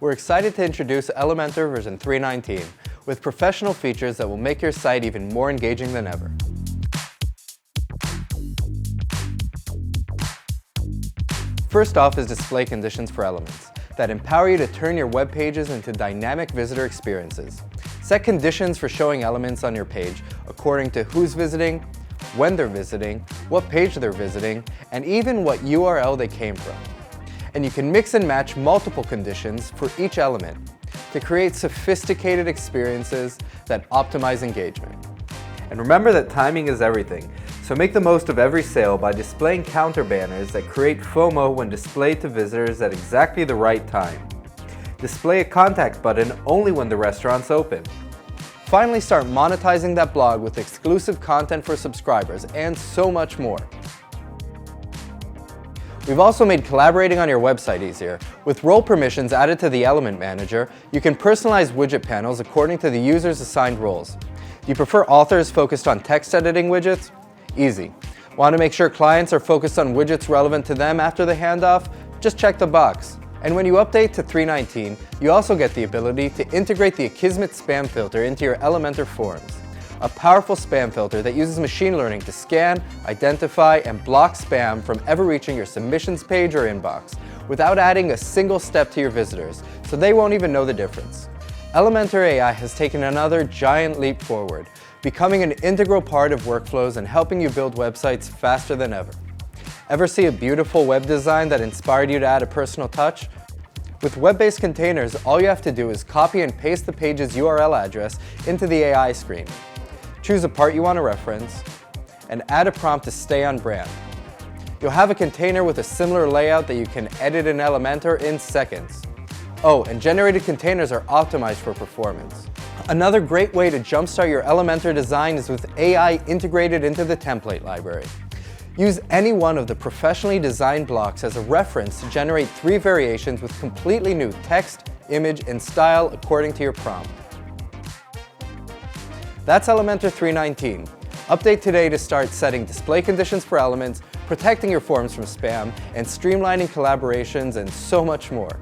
We're excited to introduce Elementor version 3.19 with professional features that will make your site even more engaging than ever. First off is display conditions for elements that empower you to turn your web pages into dynamic visitor experiences. Set conditions for showing elements on your page according to who's visiting, when they're visiting, what page they're visiting, and even what URL they came from. And you can mix and match multiple conditions for each element to create sophisticated experiences that optimize engagement. And remember that timing is everything, so make the most of every sale by displaying counter banners that create FOMO when displayed to visitors at exactly the right time. Display a contact button only when the restaurant's open. Finally, start monetizing that blog with exclusive content for subscribers and so much more. We've also made collaborating on your website easier. With role permissions added to the Element Manager, you can personalize widget panels according to the user's assigned roles. Do you prefer authors focused on text editing widgets? Easy. Want to make sure clients are focused on widgets relevant to them after the handoff? Just check the box. And when you update to 3.19, you also get the ability to integrate the Akismet spam filter into your Elementor forms. A powerful spam filter that uses machine learning to scan, identify, and block spam from ever reaching your submissions page or inbox, without adding a single step to your visitors, so they won't even know the difference. Elementor AI has taken another giant leap forward, becoming an integral part of workflows and helping you build websites faster than ever. Ever see a beautiful web design that inspired you to add a personal touch? With web-based containers, all you have to do is copy and paste the page's URL address into the AI screen. Choose a part you want to reference, and add a prompt to stay on brand. You'll have a container with a similar layout that you can edit in Elementor in seconds. Oh, and generated containers are optimized for performance. Another great way to jumpstart your Elementor design is with AI integrated into the template library. Use any one of the professionally designed blocks as a reference to generate 3 variations with completely new text, image, and style according to your prompt. That's Elementor 3.19. Update today to start setting display conditions for elements, protecting your forms from spam, and streamlining collaborations, and so much more.